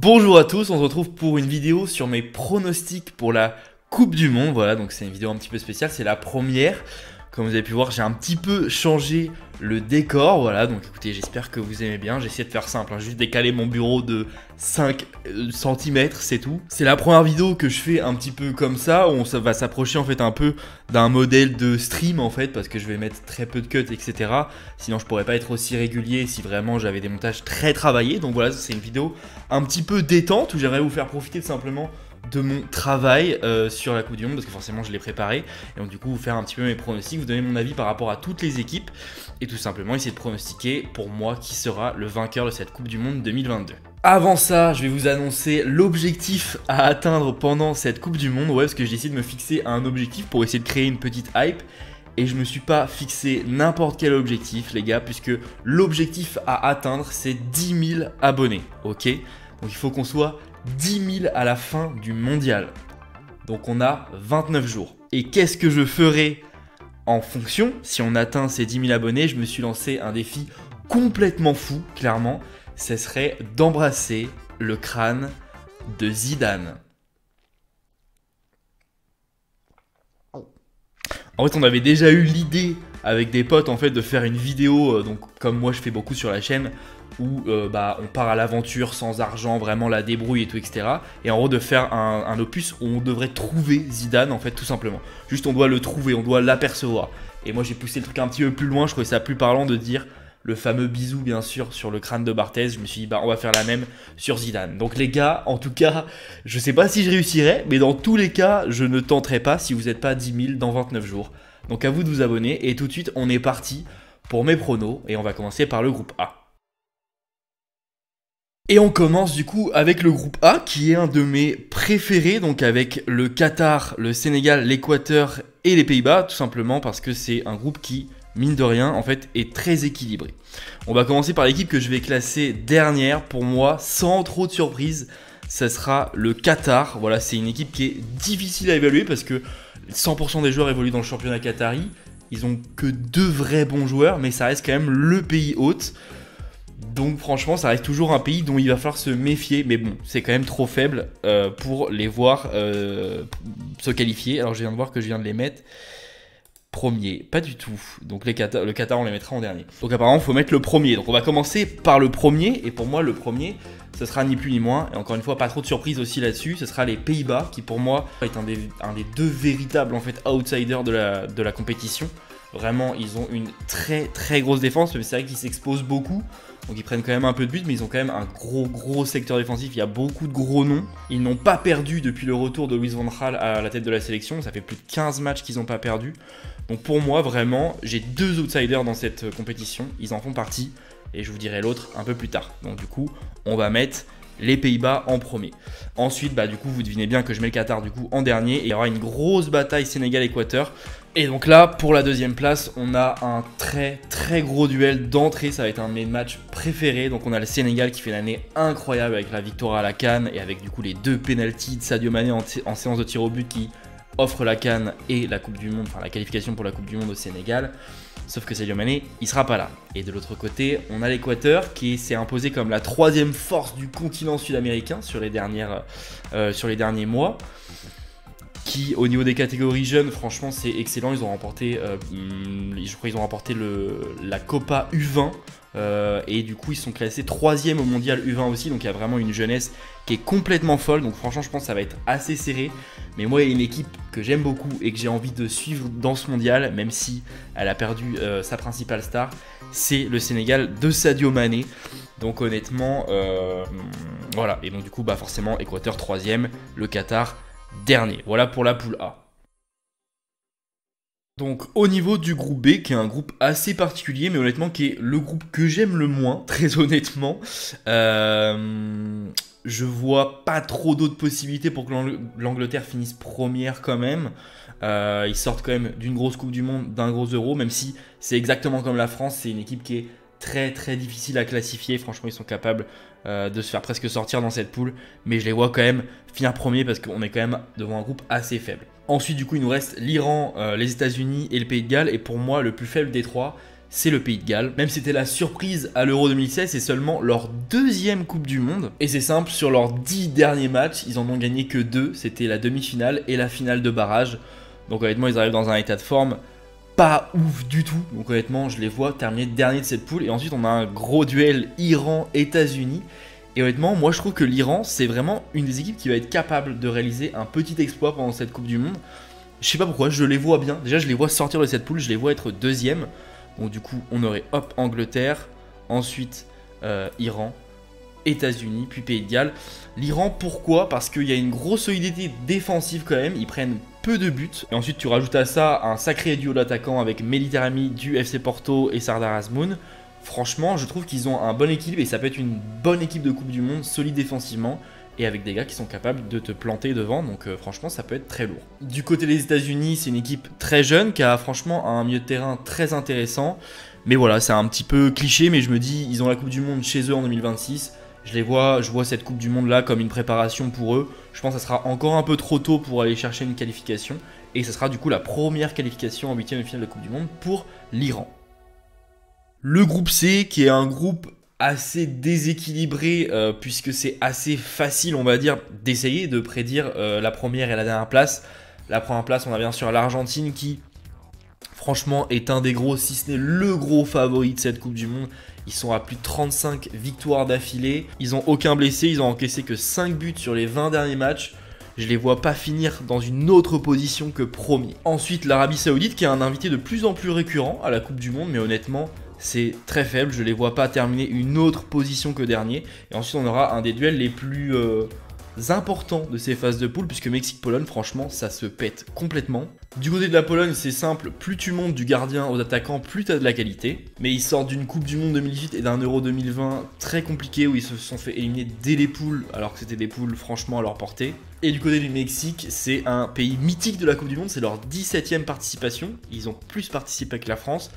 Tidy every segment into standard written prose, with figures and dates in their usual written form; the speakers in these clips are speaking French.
Bonjour à tous, on se retrouve pour une vidéo sur mes pronostics pour la Coupe du Monde. Voilà, donc c'est une vidéo un petit peu spéciale, c'est la première. Comme vous avez pu voir, j'ai un petit peu changé le décor, voilà, donc écoutez, j'espère que vous aimez bien. J'ai essayé de faire simple, hein, juste décaler mon bureau de 5 cm, c'est tout. C'est la première vidéo que je fais un petit peu comme ça, où on va s'approcher en fait un peu d'un modèle de stream en fait, parce que je vais mettre très peu de cuts, etc. Sinon je pourrais pas être aussi régulier si vraiment j'avais des montages très travaillés. Donc voilà, c'est une vidéo un petit peu détente, où j'aimerais vous faire profiter simplement de mon travail sur la Coupe du Monde, parce que forcément je l'ai préparé, et donc du coup vous faire un petit peu mes pronostics, vous donner mon avis par rapport à toutes les équipes, et tout simplement essayer de pronostiquer pour moi qui sera le vainqueur de cette Coupe du Monde 2022. Avant ça, je vais vous annoncer l'objectif à atteindre pendant cette Coupe du Monde, ouais, parce que j'ai essayé de me fixer un objectif pour essayer de créer une petite hype, et je me suis pas fixé n'importe quel objectif les gars, puisque l'objectif à atteindre c'est 10 000 abonnés, ok? Donc il faut qu'on soit 10 000 à la fin du mondial. Donc on a 29 jours. Et qu'est-ce que je ferai en fonction si on atteint ces 10 000 abonnés? Je me suis lancé un défi complètement fou, clairement. Ce serait d'embrasser le crâne de Zidane. En fait, on avait déjà eu l'idée avec des potes en fait de faire une vidéo, donc comme moi je fais beaucoup sur la chaîne, où on part à l'aventure sans argent, vraiment la débrouille et tout, etc. Et en gros de faire un opus où on devrait trouver Zidane en fait, tout simplement. Juste on doit le trouver, on doit l'apercevoir. Et moi j'ai poussé le truc un petit peu plus loin, je trouvais ça plus parlant de dire le fameux bisou bien sûr sur le crâne de Barthez. Je me suis dit bah on va faire la même sur Zidane. Donc les gars, en tout cas, je sais pas si je réussirai, mais dans tous les cas, je ne tenterai pas si vous n'êtes pas 10 000 dans 29 jours. Donc à vous de vous abonner, et tout de suite on est parti pour mes pronos, et on va commencer par le groupe A. Et on commence du coup avec le groupe A qui est un de mes préférés, donc avec le Qatar, le Sénégal, l'Équateur et les Pays-Bas, tout simplement parce que c'est un groupe qui, mine de rien, en fait, est très équilibré. On va commencer par l'équipe que je vais classer dernière, pour moi, sans trop de surprise, ça sera le Qatar. Voilà, c'est une équipe qui est difficile à évaluer parce que 100% des joueurs évoluent dans le championnat qatari. Ils ont que 2 vrais bons joueurs, mais ça reste quand même le pays hôte. Donc franchement, ça reste toujours un pays dont il va falloir se méfier. Mais bon, c'est quand même trop faible pour les voir se qualifier. Alors je viens de voir que je viens de les mettre premier. Pas du tout. Donc le Qatar, on les mettra en dernier. Donc apparemment, il faut mettre le premier. Donc on va commencer par le premier. Et pour moi, le premier, ce sera ni plus ni moins. Et encore une fois, pas trop de surprise aussi là-dessus. Ce sera les Pays-Bas, qui pour moi est un des 2 véritables en fait outsiders de la compétition. Vraiment, ils ont une très grosse défense, mais c'est vrai qu'ils s'exposent beaucoup. Donc ils prennent quand même un peu de buts, mais ils ont quand même un gros secteur défensif. Il y a beaucoup de gros noms. Ils n'ont pas perdu depuis le retour de Louis van Gaal à la tête de la sélection. Ça fait plus de 15 matchs qu'ils n'ont pas perdu. Donc pour moi, vraiment, j'ai 2 outsiders dans cette compétition. Ils en font partie, et je vous dirai l'autre un peu plus tard. Donc du coup, on va mettre les Pays-Bas en premier. Ensuite, du coup, vous devinez bien que je mets le Qatar du coup en dernier. Et il y aura une grosse bataille Sénégal-Équateur. Et donc là, pour la deuxième place, on a un très gros duel d'entrée. Ça va être un de mes matchs préférés. Donc on a le Sénégal qui fait une année incroyable avec la victoire à la CAN et avec du coup les 2 pénaltys de Sadio Mané en séance de tir au but qui offre la CAN et la Coupe du Monde, enfin la qualification pour la Coupe du Monde au Sénégal. Sauf que Sadio Mané, il sera pas là. Et de l'autre côté, on a l'Équateur qui s'est imposé comme la 3e force du continent sud-américain sur les derniers mois. Qui au niveau des catégories jeunes, franchement c'est excellent. Ils ont remporté, je crois qu'ils ont remporté la Copa U20 et du coup ils sont classés 3e au mondial U20 aussi. Donc il y a vraiment une jeunesse qui est complètement folle. Donc franchement je pense que ça va être assez serré. Mais moi il y a une équipe que j'aime beaucoup et que j'ai envie de suivre dans ce mondial, même si elle a perdu sa principale star, c'est le Sénégal de Sadio Mané. Donc honnêtement, voilà. Et donc du coup forcément Équateur 3e, le Qatar dernier. Voilà pour la poule A. Donc au niveau du groupe B, qui est un groupe assez particulier, mais honnêtement qui est le groupe que j'aime le moins, très honnêtement. Je vois pas trop d'autres possibilités pour que l'Angleterre finisse première quand même. Ils sortent quand même d'une grosse Coupe du Monde, d'un gros Euro, même si c'est exactement comme la France, c'est une équipe qui est très difficile à classifier. Franchement, ils sont capables de se faire presque sortir dans cette poule, mais je les vois quand même finir premier parce qu'on est quand même devant un groupe assez faible. Ensuite, du coup, il nous reste l'Iran, les États-Unis et le Pays de Galles, et pour moi, le plus faible des 3, c'est le Pays de Galles. Même si c'était la surprise à l'Euro 2016, c'est seulement leur deuxième Coupe du Monde. Et c'est simple, sur leurs 10 derniers matchs, ils en ont gagné que 2. C'était la demi-finale et la finale de barrage. Donc honnêtement, ils arrivent dans un état de forme pas ouf du tout. Donc honnêtement, je les vois terminer dernier de cette poule. Et ensuite, on a un gros duel Iran-États-Unis. Et honnêtement, moi je trouve que l'Iran, c'est vraiment une des équipes qui va être capable de réaliser un petit exploit pendant cette Coupe du Monde. Je sais pas pourquoi, je les vois bien. Déjà, je les vois sortir de cette poule, je les vois être deuxième. Donc du coup, on aurait hop Angleterre, ensuite Iran, États-Unis, puis Pays de Galles. L'Iran, pourquoi? Parce qu'il y a une grosse solidité défensive quand même, ils prennent peu de buts. Et ensuite, tu rajoutes à ça un sacré duo d'attaquants avec Melih Taremi du FC Porto et Sardar Azmoun. Franchement, je trouve qu'ils ont un bon équilibre et ça peut être une bonne équipe de Coupe du Monde, solide défensivement et avec des gars qui sont capables de te planter devant, donc franchement ça peut être très lourd. Du côté des États-Unis, c'est une équipe très jeune qui a franchement un milieu de terrain très intéressant, mais voilà, c'est un petit peu cliché, mais je me dis, ils ont la Coupe du Monde chez eux en 2026, je vois cette Coupe du Monde là comme une préparation pour eux, je pense que ça sera encore un peu trop tôt pour aller chercher une qualification, et ce sera du coup la première qualification en 8e de finale de la Coupe du Monde pour l'Iran. Le groupe C, qui est un groupe assez déséquilibré, puisque c'est assez facile, on va dire, d'essayer de prédire la première et la dernière place. La première place, on a bien sûr l'Argentine qui, franchement, est un des gros, si ce n'est le gros favori de cette Coupe du Monde. Ils sont à plus de 35 victoires d'affilée. Ils n'ont aucun blessé, ils ont encaissé que 5 buts sur les 20 derniers matchs. Je les vois pas finir dans une autre position que premier. Ensuite, l'Arabie Saoudite, qui est un invité de plus en plus récurrent à la Coupe du Monde, mais honnêtement, c'est très faible, je les vois pas terminer une autre position que dernier. Et ensuite on aura un des duels les plus importants de ces phases de poule, puisque Mexique-Pologne, franchement, ça se pète complètement. Du côté de la Pologne, c'est simple, plus tu montes du gardien aux attaquants, plus tu as de la qualité. Mais ils sortent d'une Coupe du Monde 2018 et d'un Euro 2020 très compliqué, où ils se sont fait éliminer dès les poules, alors que c'était des poules franchement à leur portée. Et du côté du Mexique, c'est un pays mythique de la Coupe du Monde, c'est leur 17e participation. Ils ont plus participé que la France.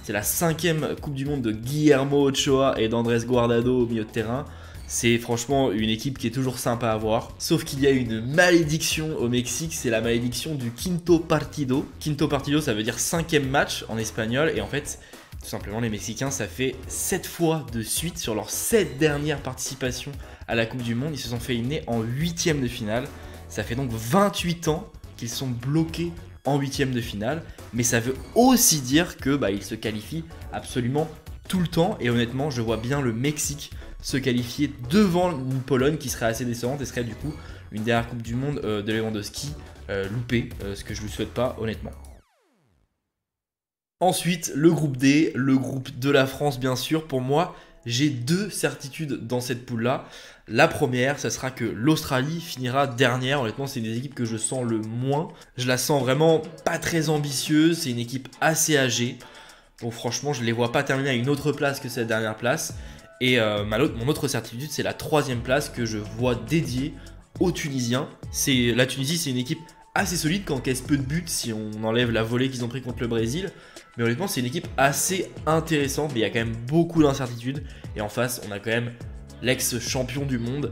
C'est la 5e Coupe du Monde de Guillermo Ochoa et d'Andrés Guardado au milieu de terrain. C'est franchement une équipe qui est toujours sympa à voir. Sauf qu'il y a une malédiction au Mexique, c'est la malédiction du quinto partido. Quinto partido, ça veut dire 5e match en espagnol. Et en fait, tout simplement, les Mexicains, ça fait 7 fois de suite sur leurs 7 dernières participations à la Coupe du Monde. Ils se sont fait éliminer en 8e de finale. Ça fait donc 28 ans qu'ils sont bloqués en 8e de finale, mais ça veut aussi dire que ils se qualifient absolument tout le temps, et honnêtement je vois bien le Mexique se qualifier devant une Pologne qui serait assez décevante et serait du coup une dernière Coupe du Monde de Lewandowski loupée, ce que je ne lui souhaite pas honnêtement. Ensuite, le groupe D, le groupe de la France bien sûr. Pour moi, j'ai 2 certitudes dans cette poule-là. La première, ça sera que l'Australie finira dernière. Honnêtement, c'est une des équipes que je sens le moins. Je la sens vraiment pas très ambitieuse. C'est une équipe assez âgée. Donc franchement, je ne les vois pas terminer à une autre place que cette dernière place. Et mon autre certitude, c'est la 3e place que je vois dédiée aux Tunisiens. La Tunisie, c'est une équipe assez solide qui encaisse peu de buts si on enlève la volée qu'ils ont pris contre le Brésil. Mais honnêtement, c'est une équipe assez intéressante, mais il y a quand même beaucoup d'incertitudes. Et en face, on a quand même l'ex-champion du monde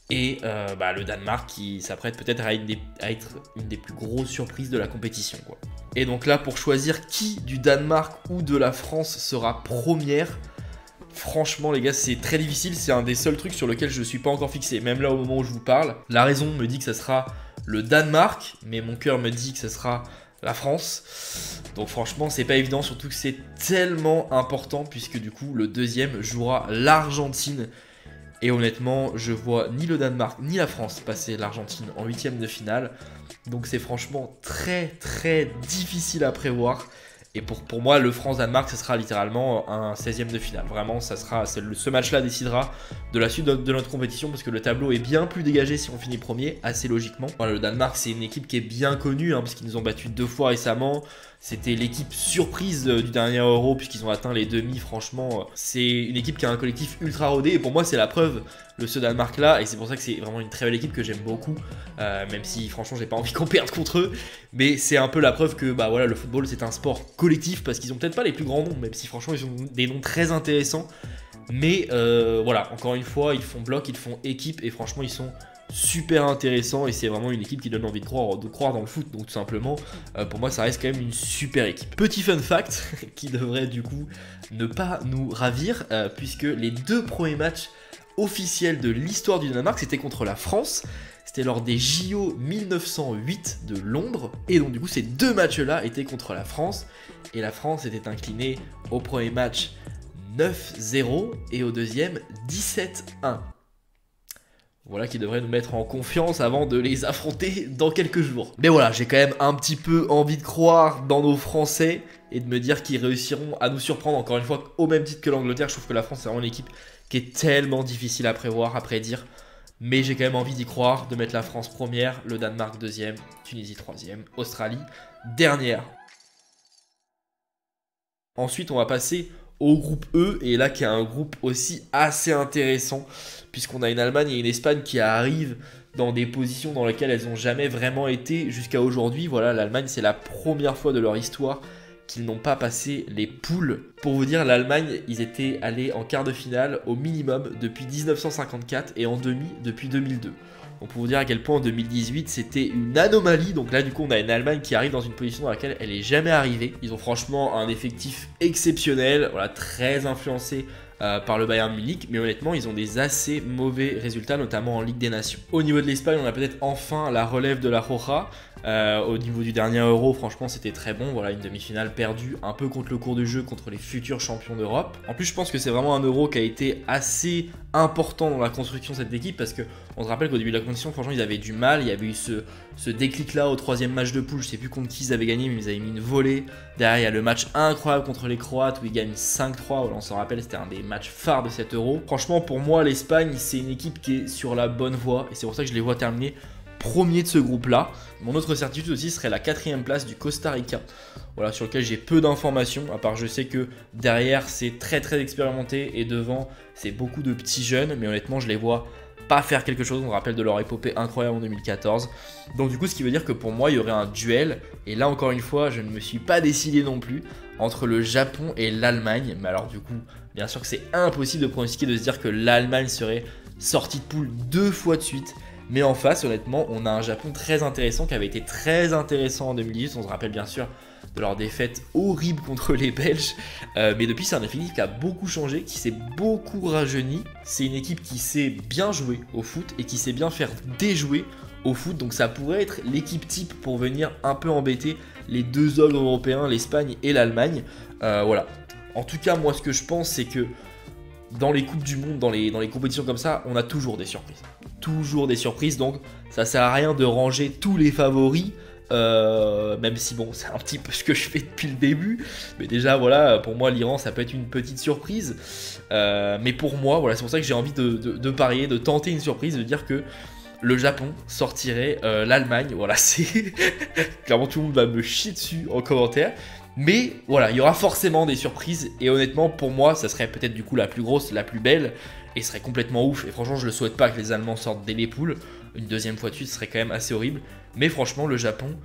et le Danemark qui s'apprête peut-être à être une des plus grosses surprises de la compétition, quoi. Et donc là, pour choisir qui du Danemark ou de la France sera première, franchement les gars, c'est très difficile. C'est un des seuls trucs sur lequel je ne suis pas encore fixé, même là au moment où je vous parle. La raison me dit que ça sera le Danemark, mais mon cœur me dit que ça sera la France. Donc franchement, c'est pas évident, surtout que c'est tellement important, puisque du coup, le deuxième jouera l'Argentine. Et honnêtement, je vois ni le Danemark ni la France passer l'Argentine en 8e de finale. Donc c'est franchement très très difficile à prévoir. Et pour moi, le France-Danemark, ce sera littéralement un 16e de finale. Vraiment, ce match-là décidera de la suite de notre compétition, parce que le tableau est bien plus dégagé si on finit premier, assez logiquement. Voilà, le Danemark, c'est une équipe qui est bien connue, parce qu'ils nous ont battus 2 fois récemment. C'était l'équipe surprise du dernier Euro, puisqu'ils ont atteint les demi. Franchement, c'est une équipe qui a un collectif ultra rodé, et pour moi, c'est la preuve de ce Danemark-là, et c'est pour ça que c'est vraiment une très belle équipe que j'aime beaucoup, même si franchement, j'ai pas envie qu'on perde contre eux, mais c'est un peu la preuve que voilà, le football, c'est un sport collectif, parce qu'ils ont peut-être pas les plus grands noms, même si franchement, ils ont des noms très intéressants, Mais voilà, encore une fois, ils font bloc, ils font équipe et franchement, ils sont super intéressants et c'est vraiment une équipe qui donne envie de croire dans le foot. Donc tout simplement, pour moi, ça reste quand même une super équipe. Petit fun fact qui devrait du coup ne pas nous ravir, puisque les 2 premiers matchs officiels de l'histoire du Danemark, c'était contre la France. C'était lors des JO 1908 de Londres. Et donc du coup, ces 2 matchs-là étaient contre la France. Et la France était inclinée au premier match 9-0 et au deuxième 17-1. Voilà qui devrait nous mettre en confiance avant de les affronter dans quelques jours. Mais voilà, j'ai quand même un petit peu envie de croire dans nos Français et de me dire qu'ils réussiront à nous surprendre encore une fois au même titre que l'Angleterre. Je trouve que la France c'est vraiment une équipe qui est tellement difficile à prévoir, à prédire. Mais j'ai quand même envie d'y croire, de mettre la France première, le Danemark deuxième, Tunisie troisième, Australie dernière. Ensuite, on va passer au groupe E, et là qui est un groupe aussi assez intéressant, puisqu'on a une Allemagne et une Espagne qui arrivent dans des positions dans lesquelles elles n'ont jamais vraiment été jusqu'à aujourd'hui. Voilà, l'Allemagne, c'est la première fois de leur histoire qu'ils n'ont pas passé les poules. Pour vous dire, l'Allemagne, ils étaient allés en quart de finale au minimum depuis 1954 et en demi depuis 2002. Donc pour vous dire à quel point en 2018 c'était une anomalie. Donc là du coup on a une Allemagne qui arrive dans une position dans laquelle elle n'est jamais arrivée. Ils ont franchement un effectif exceptionnel, voilà, très influencé par le Bayern Munich, mais honnêtement ils ont des assez mauvais résultats, notamment en Ligue des Nations. Au niveau de l'Espagne, on a peut-être enfin la relève de la Roja. Au niveau du dernier Euro, franchement c'était très bon, voilà, une demi-finale perdue un peu contre le cours du jeu, contre les futurs champions d'Europe. En plus je pense que c'est vraiment un Euro qui a été assez important dans la construction de cette équipe, parce que on se rappelle qu'au début de la compétition, franchement ils avaient du mal, il y avait eu ce déclic là au 3e match de poule, je sais plus contre qui ils avaient gagné, mais ils avaient mis une volée. Derrière il y a le match incroyable contre les Croates où ils gagnent 5-3, voilà, on s'en rappelle, c'était un des matchs phares de cet Euro. Franchement pour moi l'Espagne c'est une équipe qui est sur la bonne voie et c'est pour ça que je les vois terminer premier de ce groupe là. Mon autre certitude aussi serait la 4e place du Costa Rica, voilà, sur lequel j'ai peu d'informations, à part je sais que derrière c'est très très expérimenté et devant c'est beaucoup de petits jeunes, mais honnêtement je les vois pas faire quelque chose. On me rappelle de leur épopée incroyable en 2014. Donc du coup ce qui veut dire que pour moi il y aurait un duel, et là encore une fois je ne me suis pas décidé non plus, entre le Japon et l'Allemagne. Mais alors du coup bien sûr que c'est impossible de pronostiquer, de se dire que l'Allemagne serait sortie de poule 2 fois de suite. Mais en face, honnêtement, on a un Japon très intéressant, qui avait été très intéressant en 2018. On se rappelle bien sûr de leur défaite horrible contre les Belges. Mais depuis, c'est un effectif qui a beaucoup changé, qui s'est beaucoup rajeuni. C'est une équipe qui sait bien jouer au foot et qui sait bien faire déjouer au foot. Donc ça pourrait être l'équipe type pour venir un peu embêter les 2 ogres européens, l'Espagne et l'Allemagne. Voilà. En tout cas, moi, ce que je pense, c'est que dans les Coupes du Monde, dans les compétitions comme ça, on a toujours des surprises. Toujours des surprises, donc ça sert à rien de ranger tous les favoris, même si bon, c'est un petit peu ce que je fais depuis le début. Mais déjà, voilà, pour moi, l'Iran, ça peut être une petite surprise. Mais pour moi, voilà, c'est pour ça que j'ai envie de parier, de tenter une surprise, de dire que le Japon sortirait l'Allemagne. Voilà, c'est... Clairement, tout le monde va me chier dessus en commentaire. Mais voilà, il y aura forcément des surprises, et honnêtement pour moi ça serait peut-être du coup la plus grosse, la plus belle, et ce serait complètement ouf. Et franchement je le souhaite pas que les Allemands sortent dès les poules, une deuxième fois de suite ce serait quand même assez horrible. Mais franchement le Japon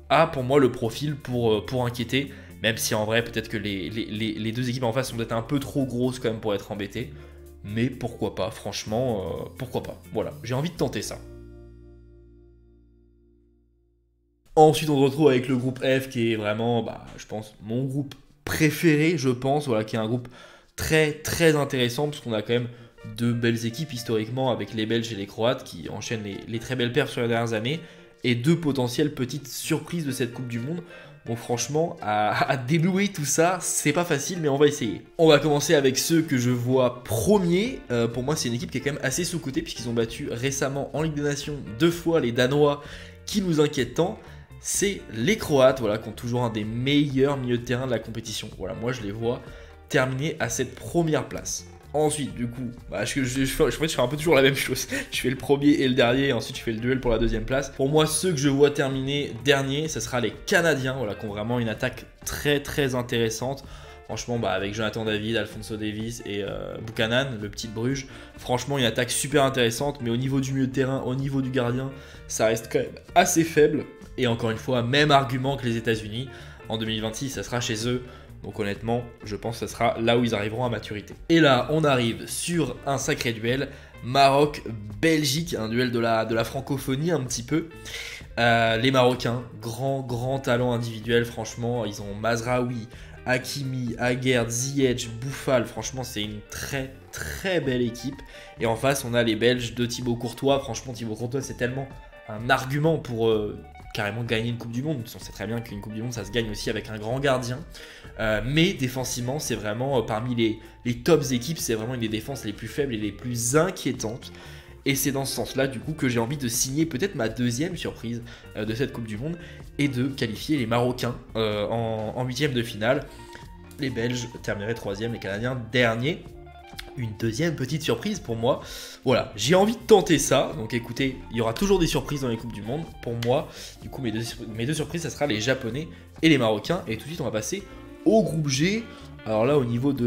a pour moi le profil pour inquiéter, même si en vrai peut-être que les 2 équipes en face sont peut-être un peu trop grosses quand même pour être embêtées. Mais pourquoi pas, franchement, pourquoi pas. Voilà, j'ai envie de tenter ça. Ensuite, on se retrouve avec le groupe F qui est vraiment, je pense, mon groupe préféré, je pense. Voilà, qui est un groupe très très intéressant parce qu'on a quand même 2 belles équipes historiquement avec les Belges et les Croates qui enchaînent les très belles perfs sur les dernières années, et 2 potentielles petites surprises de cette Coupe du Monde. Donc franchement, à dénouer tout ça, c'est pas facile, mais on va essayer. On va commencer avec ceux que je vois premiers. Pour moi, c'est une équipe qui est quand même assez sous-cotée puisqu'ils ont battu récemment en Ligue des Nations 2 fois les Danois qui nous inquiètent tant. C'est les Croates, voilà, qui ont toujours un des meilleurs milieux de terrain de la compétition. Voilà, moi je les vois terminer à cette première place. Ensuite, du coup, je fais un peu toujours la même chose. Je fais le premier et le dernier, et ensuite je fais le duel pour la 2e place. Pour moi, ceux que je vois terminer dernier, ce sera les Canadiens, voilà, qui ont vraiment une attaque très très intéressante. Franchement, avec Jonathan David, Alphonso Davies et Buchanan, le petit de Bruges. Franchement, une attaque super intéressante, mais au niveau du milieu de terrain, au niveau du gardien, ça reste quand même assez faible. Et encore une fois, même argument que les États-Unis. En 2026, ça sera chez eux. Donc honnêtement, je pense que ce sera là où ils arriveront à maturité. Et là, on arrive sur un sacré duel. Maroc-Belgique, un duel de la francophonie un petit peu. Les Marocains, grand talent individuel, franchement. Ils ont Mazraoui, Hakimi, Aguerd, Ziyech, Bouffal. Franchement, c'est une très belle équipe. Et en face, on a les Belges de Thibaut Courtois. Franchement, Thibaut Courtois, c'est tellement un argument pour carrément gagner une Coupe du Monde. On sait très bien qu'une Coupe du Monde, ça se gagne aussi avec un grand gardien. Mais défensivement, c'est vraiment parmi les tops équipes, c'est vraiment une des défenses les plus faibles et les plus inquiétantes. Et c'est dans ce sens-là, du coup, que j'ai envie de signer peut-être ma deuxième surprise de cette Coupe du Monde et de qualifier les Marocains en huitième de finale. Les Belges termineraient troisième, les Canadiens dernier. Une deuxième petite surprise pour moi. Voilà, j'ai envie de tenter ça. Donc écoutez, il y aura toujours des surprises dans les Coupes du Monde. Pour moi, du coup, mes deux surprises, ça sera les Japonais et les Marocains. Et tout de suite, on va passer au groupe G. Alors là, au niveau de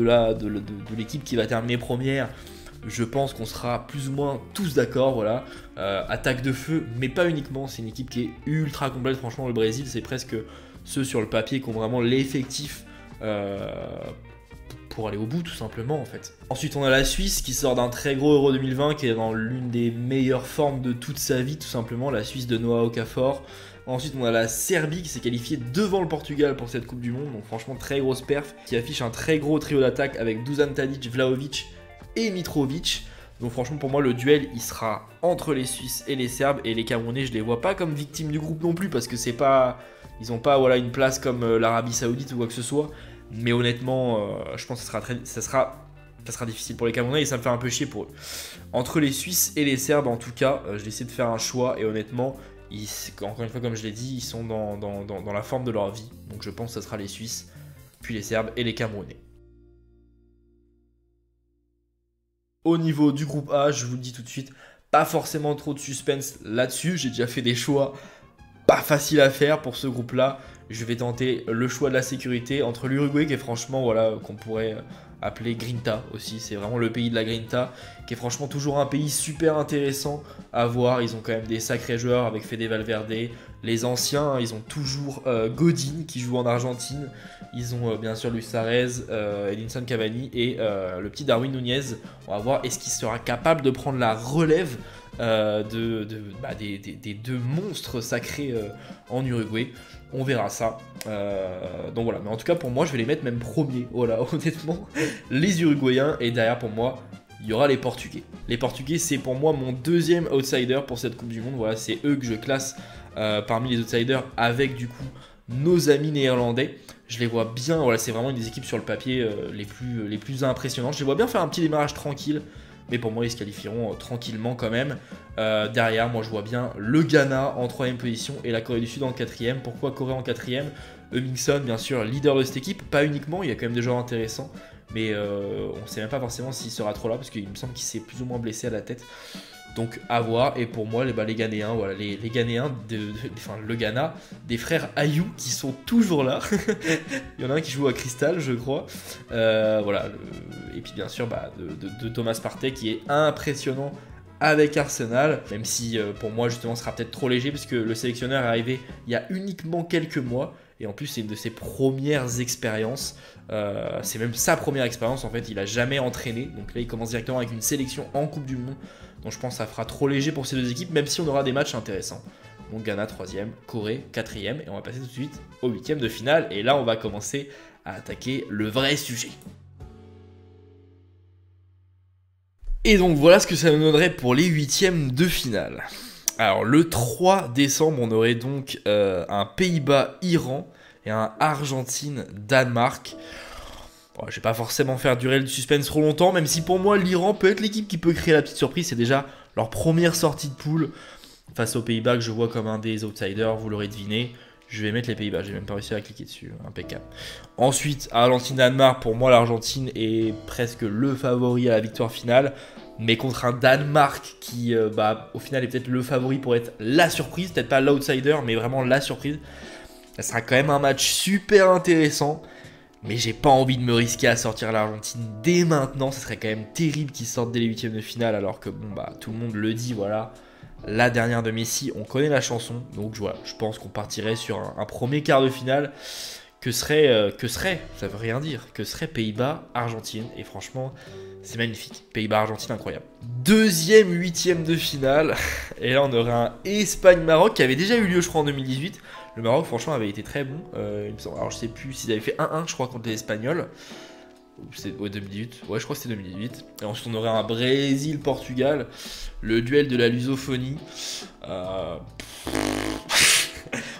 l'équipe qui va terminer première, je pense qu'on sera plus ou moins tous d'accord. Voilà, attaque de feu, mais pas uniquement. C'est une équipe qui est ultra complète. Franchement, le Brésil, c'est presque ceux sur le papier qui ont vraiment l'effectif pour aller au bout, tout simplement, en fait. Ensuite, on a la Suisse qui sort d'un très gros Euro 2020, qui est dans l'une des meilleures formes de toute sa vie, tout simplement, la Suisse de Noah Okafor. Ensuite, on a la Serbie qui s'est qualifiée devant le Portugal pour cette Coupe du Monde, donc franchement, très grosse perf, qui affiche un très gros trio d'attaque avec Dusan Tadic, Vlahovic et Mitrovic. Donc franchement, pour moi, le duel, il sera entre les Suisses et les Serbes, et les Camerounais, je les vois pas comme victimes du groupe non plus, parce que c'est pas... Ils n'ont pas voilà, une place comme l'Arabie Saoudite ou quoi que ce soit. Mais honnêtement, je pense que ça sera difficile pour les Camerounais et ça me fait un peu chier pour eux. Entre les Suisses et les Serbes, en tout cas, je vais essayer de faire un choix. Et honnêtement, encore une fois, comme je l'ai dit, ils sont dans la forme de leur vie. Donc je pense que ce sera les Suisses, puis les Serbes et les Camerounais. Au niveau du groupe A, je vous le dis tout de suite, pas forcément trop de suspense là-dessus. J'ai déjà fait des choix pas faciles à faire pour ce groupe-là. Je vais tenter le choix de la sécurité entre l'Uruguay, qui est franchement, voilà, qu'on pourrait appeler Grinta aussi. C'est vraiment le pays de la Grinta, qui est franchement toujours un pays super intéressant à voir. Ils ont quand même des sacrés joueurs avec Fede Valverde. Les anciens, hein, ils ont toujours Godin qui joue en Argentine. Ils ont bien sûr Luis Suarez, Edinson Cavani et le petit Darwin Nunez. On va voir est-ce qu'il sera capable de prendre la relève des deux monstres sacrés en Uruguay. On verra ça. Donc voilà, mais en tout cas pour moi je vais les mettre même premiers. Voilà, honnêtement, les Uruguayens. Et derrière pour moi il y aura les Portugais. Les Portugais, c'est pour moi mon deuxième outsider pour cette Coupe du Monde. Voilà, c'est eux que je classe parmi les outsiders avec du coup nos amis néerlandais. Je les vois bien, voilà, c'est vraiment une des équipes sur le papier les plus impressionnantes. Je les vois bien faire un petit démarrage tranquille. Mais pour moi, ils se qualifieront tranquillement quand même. Derrière, moi, je vois bien le Ghana en 3ème position et la Corée du Sud en 4ème. Pourquoi Corée en 4ème? Hummingson, bien sûr, leader de cette équipe. Pas uniquement, il y a quand même des joueurs intéressants. Mais on ne sait même pas forcément s'il sera trop là parce qu'il me semble qu'il s'est plus ou moins blessé à la tête. Donc à voir. Et pour moi, les Ghanéens, voilà, les Ghanéens, le Ghana, des frères Ayou qui sont toujours là. Il y en a un qui joue à Crystal, je crois. Voilà. Et puis bien sûr, de Thomas Partey qui est impressionnant avec Arsenal. Même si pour moi, justement, ce sera peut-être trop léger parce que le sélectionneur est arrivé il y a uniquement quelques mois. Et en plus, c'est une de ses premières expériences. C'est même sa première expérience. En fait, il a jamais entraîné. Donc là, il commence directement avec une sélection en Coupe du Monde. Donc je pense que ça fera trop léger pour ces deux équipes, même si on aura des matchs intéressants. Donc Ghana 3ème, Corée 4ème. Et on va passer tout de suite au 8ème de finale. Et là, on va commencer à attaquer le vrai sujet. Et donc voilà ce que ça nous donnerait pour les 8ème de finale. Alors le 3 décembre, on aurait donc un Pays-Bas-Iran et un Argentine-Danemark. Bon, je vais pas forcément faire durer le suspense trop longtemps, même si pour moi l'Iran peut être l'équipe qui peut créer la petite surprise. C'est déjà leur première sortie de poule face aux Pays-Bas que je vois comme un des outsiders, vous l'aurez deviné. Je vais mettre les Pays-Bas, j'ai même pas réussi à cliquer dessus, impeccable. Ensuite, Argentine-Danemark, pour moi l'Argentine est presque le favori à la victoire finale. Mais contre un Danemark qui, au final, est peut-être le favori pour être la surprise. Peut-être pas l'outsider, mais vraiment la surprise. Ça sera quand même un match super intéressant. Mais j'ai pas envie de me risquer à sortir l'Argentine dès maintenant. Ce serait quand même terrible qu'ils sortent dès les 8ème de finale. Alors que, tout le monde le dit, voilà. La dernière de Messi, on connaît la chanson. Donc voilà, je pense qu'on partirait sur un premier quart de finale ça veut rien dire, que serait Pays-Bas, Argentine. Et franchement, c'est magnifique. Pays-Bas, Argentine, incroyable. Deuxième huitième de finale. Et là, on aurait un Espagne-Maroc qui avait déjà eu lieu, je crois, en 2018. Le Maroc, franchement, avait été très bon. Il me semble. Alors, je sais plus s'ils avaient fait 1-1, je crois, contre les Espagnols. C'est 2018. Ouais, je crois que c'était 2018. Et ensuite, on aurait un Brésil-Portugal. Le duel de la lusophonie.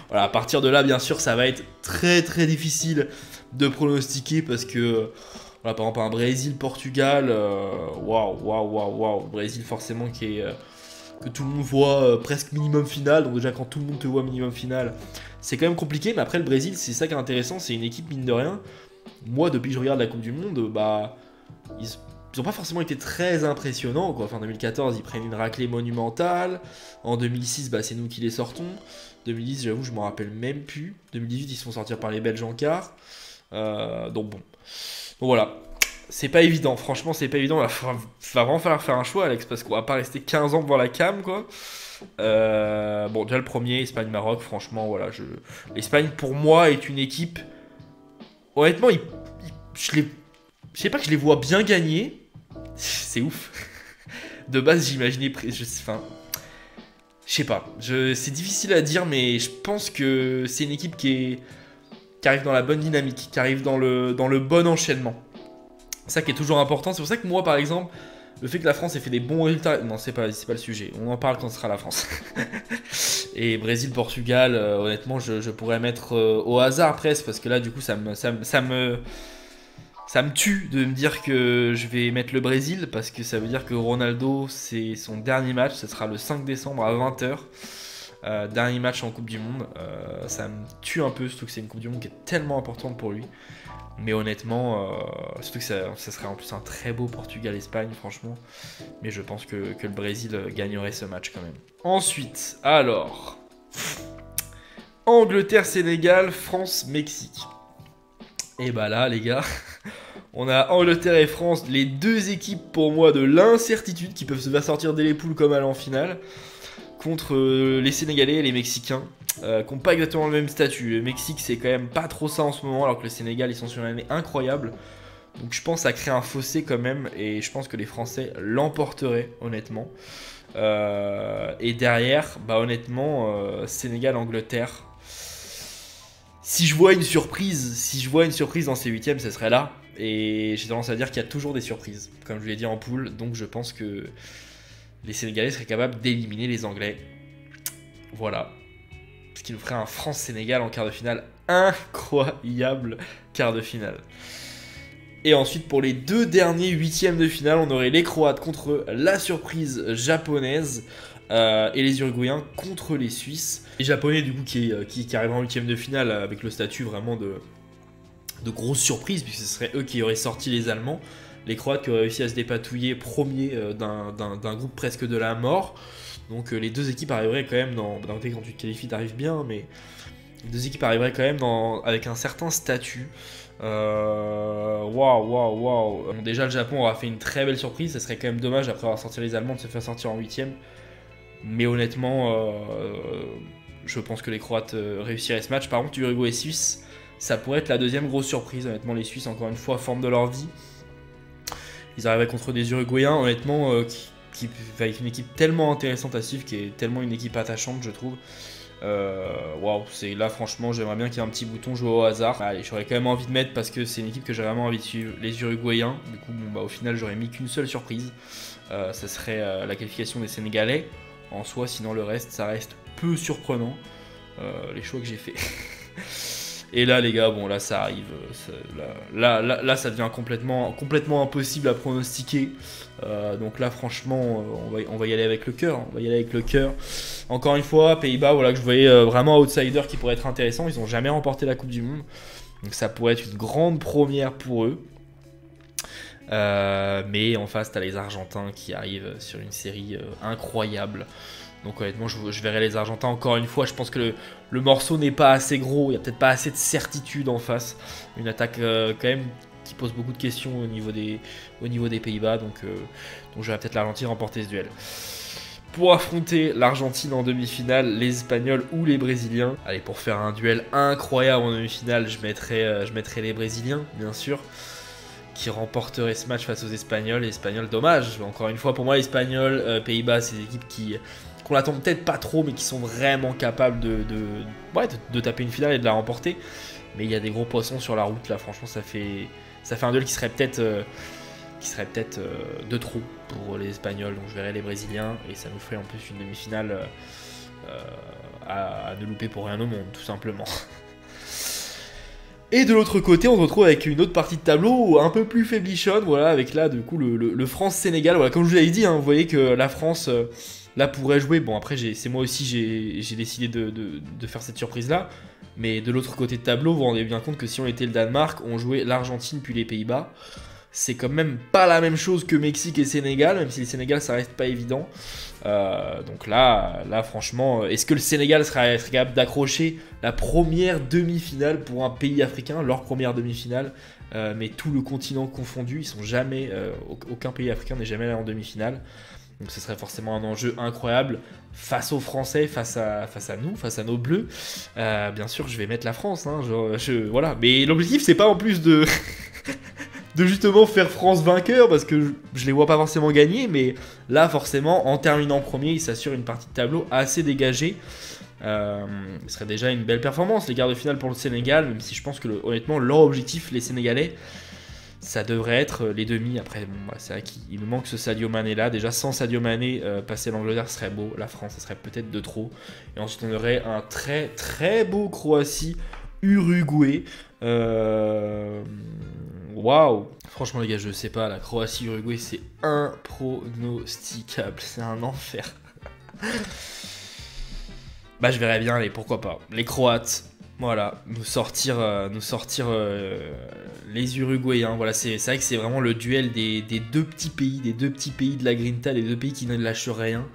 Voilà, à partir de là, bien sûr, ça va être très très difficile de pronostiquer parce que, voilà, par exemple, un Brésil-Portugal, waouh. Brésil, forcément, que tout le monde voit presque minimum final. Donc, déjà, quand tout le monde te voit minimum final, c'est quand même compliqué. Mais après, le Brésil, c'est ça qui est intéressant. C'est une équipe, mine de rien. Moi, depuis que je regarde la Coupe du Monde, ils n'ont pas forcément été très impressionnants, quoi. Enfin, en 2014, ils prennent une raclée monumentale. En 2006, c'est nous qui les sortons. 2010, j'avoue, je m'en rappelle même plus. 2018, ils se font sortir par les Belges en quart. Donc bon. Donc voilà. C'est pas évident. Franchement, c'est pas évident. Il va vraiment falloir faire un choix, Alex, parce qu'on va pas rester 15 ans devant la cam, quoi. Bon, déjà le premier, Espagne-Maroc, franchement, voilà. L'Espagne, pour moi, est une équipe... Honnêtement, je sais pas que je les vois bien gagner. C'est ouf. De base, j'imaginais... Je sais pas, c'est difficile à dire, mais je pense que c'est une équipe qui arrive dans la bonne dynamique, qui arrive dans le bon enchaînement. C'est ça qui est toujours important. C'est pour ça que moi, par exemple, le fait que la France ait fait des bons résultats... Non, c'est pas le sujet. On en parle quand ce sera la France. Et Brésil-Portugal, honnêtement, je pourrais mettre au hasard presque, parce que là, du coup, ça me tue de me dire que je vais mettre le Brésil, parce que ça veut dire que Ronaldo, c'est son dernier match, ce sera le 5 décembre à 20h. Dernier match en Coupe du Monde. Ça me tue un peu, surtout que c'est une Coupe du Monde qui est tellement importante pour lui. Mais honnêtement, surtout que ça serait en plus un très beau Portugal-Espagne, franchement. Mais je pense que le Brésil gagnerait ce match quand même. Ensuite, alors... Angleterre-Sénégal, France-Mexique. Et bah là, les gars... On a Angleterre et France, les deux équipes pour moi de l'incertitude qui peuvent se faire sortir dès les poules comme aller en finale, contre les Sénégalais et les Mexicains, qui n'ont pas exactement le même statut. Le Mexique, c'est quand même pas trop ça en ce moment, alors que le Sénégal, ils sont sur une année incroyable. Donc je pense à créer un fossé quand même, et je pense que les Français l'emporteraient, honnêtement. Et derrière, honnêtement, Sénégal-Angleterre. Si je vois une surprise dans ces huitièmes, ce serait là. Et j'ai tendance à dire qu'il y a toujours des surprises, comme je l'ai dit en poule. Donc je pense que les Sénégalais seraient capables d'éliminer les Anglais. Voilà. Ce qui nous ferait un France-Sénégal en quart de finale. Incroyable quart de finale. Et ensuite, pour les deux derniers huitièmes de finale, on aurait les Croates contre la surprise japonaise. Et les Uruguayens contre les Suisses. Les Japonais, du coup, qui arriveront en huitième de finale avec le statut vraiment de grosse surprise, puisque ce serait eux qui auraient sorti les Allemands. Les Croates qui auraient réussi à se dépatouiller premier d'un groupe presque de la mort. Donc les deux équipes arriveraient quand même quand tu te qualifies, t'arrives bien, mais les deux équipes arriveraient quand même avec un certain statut. Waouh. Bon, déjà, le Japon aura fait une très belle surprise. Ça serait quand même dommage, après avoir sorti les Allemands, de se faire sortir en huitième. Mais honnêtement, je pense que les Croates réussiraient ce match. Par contre, Uruguay et Suisse, ça pourrait être la deuxième grosse surprise. Honnêtement, les Suisses, encore une fois, forme de leur vie. Ils arriveraient contre des Uruguayens, honnêtement, avec une équipe tellement intéressante à suivre, qui est tellement une équipe attachante, je trouve. Waouh, là, franchement, j'aimerais bien qu'il y ait un petit bouton jouer au hasard. Allez, j'aurais quand même envie de mettre parce que c'est une équipe que j'ai vraiment envie de suivre, les Uruguayens. Du coup, au final, j'aurais mis qu'une seule surprise. Ça serait la qualification des Sénégalais. En soi, sinon le reste, ça reste peu surprenant, les choix que j'ai fait. Et là, les gars, bon, là, ça arrive. Là, ça devient complètement impossible à pronostiquer. Donc là, franchement, on va y aller avec le cœur. Encore une fois, Pays-Bas, voilà, que je voyais vraiment outsider qui pourrait être intéressant. Ils n'ont jamais remporté la Coupe du Monde. Donc ça pourrait être une grande première pour eux. Mais en face, t'as les Argentins qui arrivent sur une série incroyable. Donc honnêtement, je verrai les Argentins encore une fois. Je pense que le morceau n'est pas assez gros. Il n'y a peut-être pas assez de certitude en face. Une attaque quand même qui pose beaucoup de questions au niveau des Pays-Bas. Donc je verrai peut-être l'Argentine remporter ce duel. pour affronter l'Argentine en demi-finale, les Espagnols ou les Brésiliens. Allez, pour faire un duel incroyable en demi-finale, je mettrai les Brésiliens, bien sûr, qui remporteraient ce match face aux Espagnols. Les Espagnols, dommage. Encore une fois, pour moi, les Espagnols, Pays-Bas, c'est des équipes qu'on attend peut-être pas trop, mais qui sont vraiment capables de taper une finale et de la remporter. Mais il y a des gros poissons sur la route, là. Franchement, ça fait un duel qui serait peut-être de trop pour les Espagnols. Donc je verrai les Brésiliens et ça nous ferait en plus une demi-finale à ne louper pour rien au monde, tout simplement. Et de l'autre côté, on se retrouve avec une autre partie de tableau un peu plus faiblichonne, voilà, avec là du coup le France-Sénégal. Voilà, comme je vous l'avais dit, hein, vous voyez que la France là pourrait jouer. Bon, après c'est moi aussi j'ai décidé de faire cette surprise là. Mais de l'autre côté de tableau, vous vous rendez bien compte que si on était le Danemark, on jouait l'Argentine puis les Pays-Bas. C'est quand même pas la même chose que Mexique et Sénégal, même si le Sénégal ça reste pas évident. Donc là franchement, est-ce que le Sénégal serait capable d'accrocher la première demi-finale pour un pays africain, leur première demi-finale, mais tout le continent confondu, ils sont jamais, aucun pays africain n'est jamais allé en demi-finale. Donc ce serait forcément un enjeu incroyable face aux Français, face à nous, face à nos Bleus. Bien sûr, je vais mettre la France, hein, voilà. Mais l'objectif, c'est pas en plus de justement faire France vainqueur, parce que je les vois pas forcément gagner, mais là, forcément, en terminant premier, ils s'assurent une partie de tableau assez dégagée. Ce serait déjà une belle performance, les quarts de finale pour le Sénégal, même si je pense que honnêtement, leur objectif, les Sénégalais, ça devrait être les demi. Après, bon, bah, c'est vrai qu'il me manque ce Sadio Mané là. Déjà, sans Sadio Mané, passer l'Angleterre serait beau. La France, ça serait peut-être de trop. Et ensuite, on aurait un très très beau Croatie-Uruguay. Waouh! Franchement, les gars, je sais pas. La Croatie-Uruguay, c'est impronosticable. C'est un enfer. Bah, je verrais bien, allez, pourquoi pas. Les Croates. Voilà, nous sortir les Uruguayens. Voilà, c'est vrai que c'est vraiment le duel des deux petits pays, de la Grinta, des deux pays qui ne lâchent rien.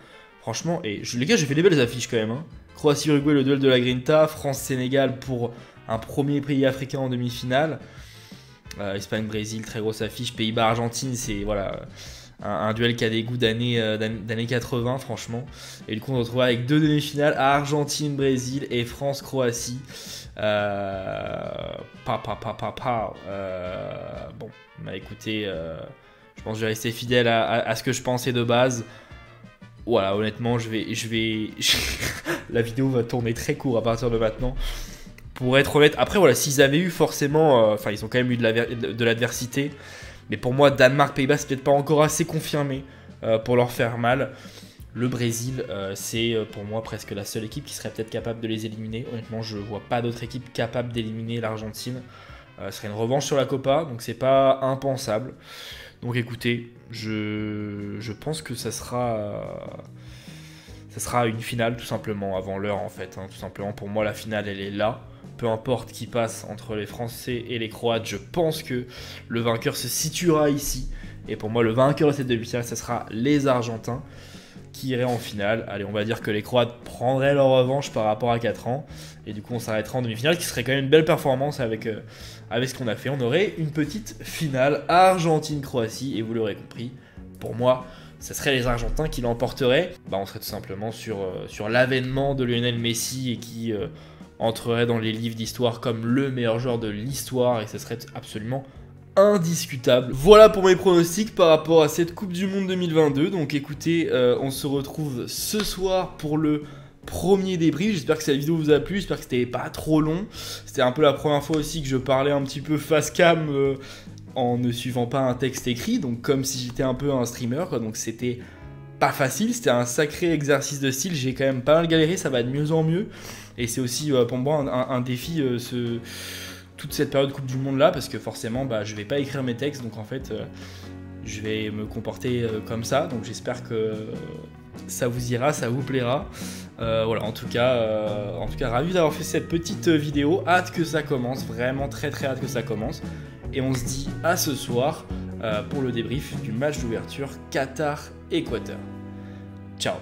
Franchement, et les gars, j'ai fait des belles affiches quand même. Hein. Croatie-Uruguay, le duel de la Grinta. France-Sénégal pour un premier pays africain en demi-finale. Espagne-Brésil, très grosse affiche. Pays-Bas-Argentine, c'est voilà. Un duel qui a des goûts d'années 80, franchement. Et du coup, on se retrouve avec deux demi-finales, Argentine-Brésil et France-Croatie. Bon, bah écoutez, je pense que je vais rester fidèle à ce que je pensais de base. Voilà, honnêtement, la vidéo va tourner très court à partir de maintenant. Pour être honnête, après, voilà, s'ils avaient eu forcément... Enfin, ils ont quand même eu de l'adversité. Mais pour moi, Danemark-Pays-Bas, c'est peut-être pas encore assez confirmé pour leur faire mal. Le Brésil, c'est pour moi presque la seule équipe qui serait peut-être capable de les éliminer. Honnêtement, je vois pas d'autre équipe capable d'éliminer l'Argentine. Ce serait une revanche sur la Copa, donc c'est pas impensable. Donc écoutez, je pense que ça sera une finale tout simplement avant l'heure en fait. Hein, tout simplement, pour moi, la finale, elle est là. Peu importe qui passe entre les Français et les Croates, je pense que le vainqueur se situera ici. Et pour moi, le vainqueur de cette demi-finale, ce sera les Argentins qui iraient en finale. Allez, on va dire que les Croates prendraient leur revanche par rapport à 4 ans. Et du coup, on s'arrêtera en demi-finale, qui serait quand même une belle performance avec ce qu'on a fait. On aurait une petite finale Argentine-Croatie. Et vous l'aurez compris, pour moi, ce serait les Argentins qui l'emporteraient. Bah, on serait tout simplement sur l'avènement de Lionel Messi et qui... entrerait dans les livres d'histoire comme le meilleur joueur de l'histoire et ce serait absolument indiscutable. Voilà pour mes pronostics par rapport à cette Coupe du Monde 2022. Donc écoutez, on se retrouve ce soir pour le premier débrief. J'espère que cette vidéo vous a plu, j'espère que c'était pas trop long. C'était un peu la première fois aussi que je parlais un petit peu face cam en ne suivant pas un texte écrit, donc comme si j'étais un peu un streamer, quoi. Donc c'était pas facile, c'était un sacré exercice de style, j'ai quand même pas mal galéré, ça va de mieux en mieux. Et c'est aussi pour moi un défi toute cette période Coupe du Monde là, parce que forcément bah, je vais pas écrire mes textes, donc en fait je vais me comporter comme ça, donc j'espère que ça vous ira, ça vous plaira. Voilà, en tout cas ravi d'avoir fait cette petite vidéo, hâte que ça commence, vraiment très très hâte que ça commence. Et on se dit à ce soir pour le débrief du match d'ouverture Qatar-Équateur. Ciao.